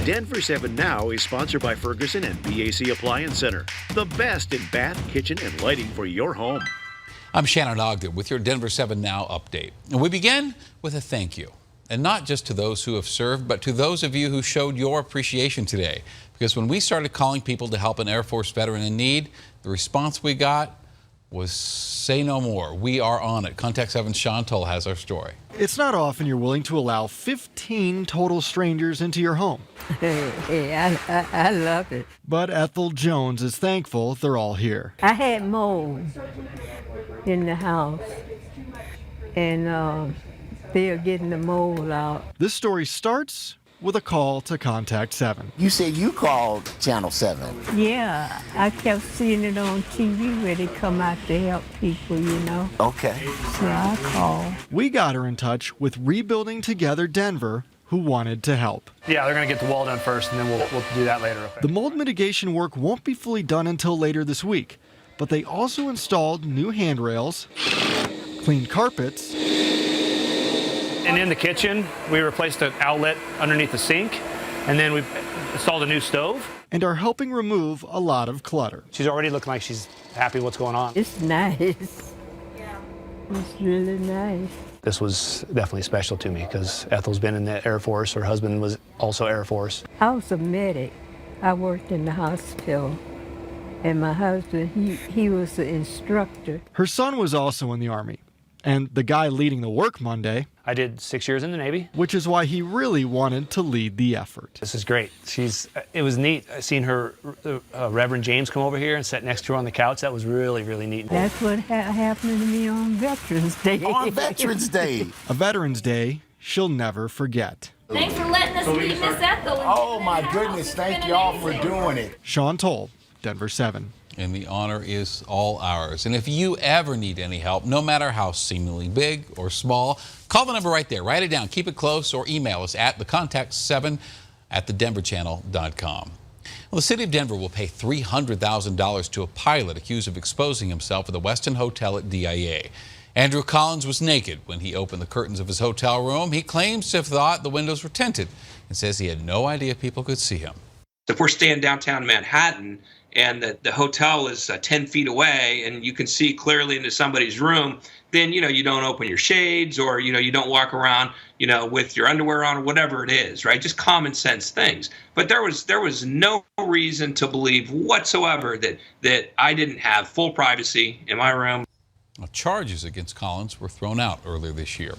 Denver 7 Now is sponsored by Ferguson and BAC Appliance Center, the best in bath, kitchen, and lighting for your home. I'm Shannon Ogden with your Denver 7 Now update. And we begin with a thank you. And not just to those who have served, but to those of you who showed your appreciation today. Because when we started calling people to help an Air Force veteran in need, the response we got was say no more. We are on it. Contact 7's Sean Toll has our story. It's not often you're willing to allow 15 total strangers into your home. Hey, I love it. But Ethel Jones is thankful they're all here. I had mold in the house, and they are getting the mold out. This story starts with a call to Contact 7. You said you called Channel 7. Yeah, I kept seeing it on TV where they come out to help people, you know. Okay. So I called. We got her in touch with Rebuilding Together Denver, who wanted to help. Yeah, they're going to get the wall done first, and then we'll do that later. Okay. The mold mitigation work won't be fully done until later this week, but they also installed new handrails, cleaned carpets, and in the kitchen, we replaced an outlet underneath the sink, and then we installed a new stove. and are helping remove a lot of clutter. She's already looking like she's happy with what's going on. It's nice. Yeah. It's really nice. This was definitely special to me because Ethel's been in the Air Force. Her husband was also Air Force. I was a medic. I worked in the hospital. And my husband, he was the instructor. Her son was also in the Army, and the guy leading the work Monday. I did 6 years in the Navy. Which is why he really wanted to lead the effort. This is great. It was neat. I seen her, Reverend James, come over here and sit next to her on the couch. That was really, really neat. That's what happened to me on Veterans Day. On Veterans Day. A Veterans Day she'll never forget. Thanks for letting us meet Miss Ethel. Oh my goodness, thank y'all for doing it. Sean Toll, Denver 7. And the honor is all ours. And if you ever need any help, no matter how seemingly big or small, call the number right there. Write it down. Keep it close or email us at thecontact7@thedenverchannel.com. Well, the city of Denver will pay $300,000 to a pilot accused of exposing himself at the Westin Hotel at DIA. Andrew Collins was naked when he opened the curtains of his hotel room. He claims to have thought the windows were tinted and says he had no idea people could see him. If we're staying downtown Manhattan and the hotel is 10 feet away and you can see clearly into somebody's room, then, you don't open your shades or, you don't walk around, with your underwear on or whatever it is, right? Just common sense things. But there was no reason to believe whatsoever that I didn't have full privacy in my room. Charges against Collins were thrown out earlier this year.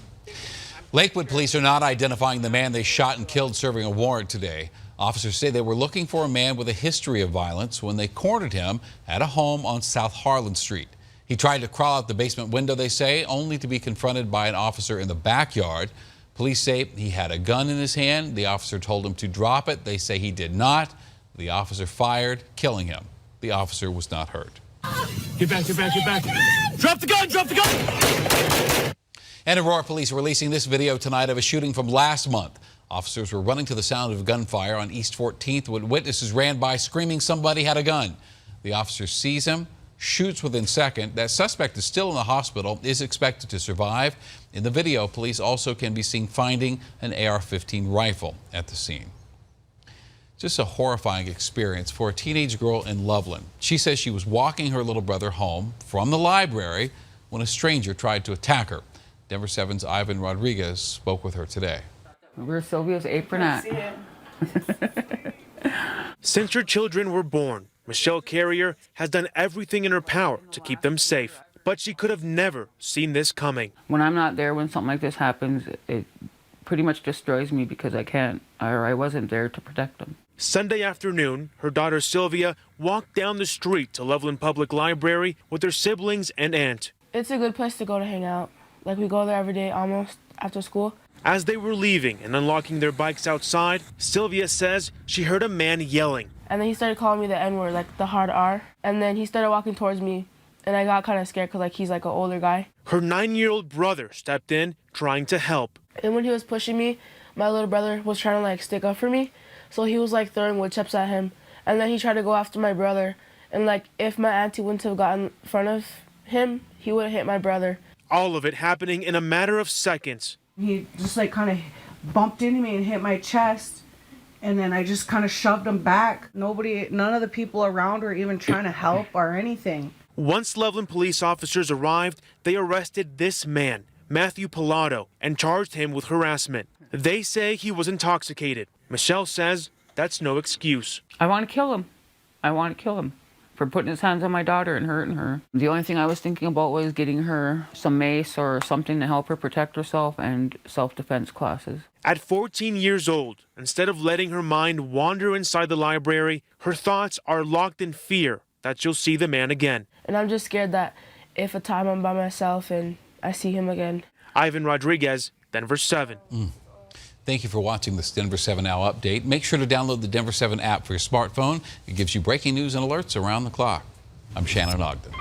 Lakewood police are not identifying the man they shot and killed serving a warrant today. Officers say they were looking for a man with a history of violence when they cornered him at a home on South Harlan Street. He tried to crawl out the basement window, they say, only to be confronted by an officer in the backyard. Police say he had a gun in his hand. The officer told him to drop it. They say he did not. The officer fired, killing him. The officer was not hurt. Get back, get back, get back. Drop the gun, drop the gun! And Aurora police are releasing this video tonight of a shooting from last month. Officers were running to the sound of gunfire on East 14th when witnesses ran by screaming somebody had a gun. The officer sees him, shoots within seconds. That suspect is still in the hospital, is expected to survive. In the video, police also can be seen finding an AR-15 rifle at the scene. Just a horrifying experience for a teenage girl in Loveland. She says she was walking her little brother home from the library when a stranger tried to attack her. Denver 7's Ivan Rodriguez spoke with her today. Where's Sylvia's apron at? Since her children were born, Michelle Carrier has done everything in her power to keep them safe. But she could have never seen this coming. When I'm not there, when something like this happens, it pretty much destroys me because I wasn't there to protect them. Sunday afternoon, her daughter Sylvia walked down the street to Loveland Public Library with her siblings and aunt. It's a good place to go to hang out. Like, we go there every day almost after school. As they were leaving and unlocking their bikes outside, Sylvia says she heard a man yelling. And then he started calling me the N-word, like the hard R. And then he started walking towards me, and I got kind of scared because he's like an older guy. Her 9-year-old brother stepped in, trying to help. And when he was pushing me, my little brother was trying to stick up for me. So he was throwing wood chips at him. And then he tried to go after my brother. And if my auntie wouldn't have gotten in front of him, he would have hit my brother. All of it happening in a matter of seconds. He just kind of bumped into me and hit my chest. And then I just kind of shoved him back. None of the people around were even trying to help or anything. Once Loveland police officers arrived, they arrested this man, Matthew Pilato, and charged him with harassment. They say he was intoxicated. Michelle says that's no excuse. I want to kill him. I want to kill him for putting his hands on my daughter and hurting her. The only thing I was thinking about was getting her some mace or something to help her protect herself and self-defense classes. At 14 years old, instead of letting her mind wander inside the library, her thoughts are locked in fear that she'll see the man again. And I'm just scared that if a time I'm by myself and I see him again. Ivan Rodriguez, Denver 7. Thank you for watching this Denver 7 Now update. Make sure to download the Denver 7 app for your smartphone. It gives you breaking news and alerts around the clock. I'm Shannon Ogden.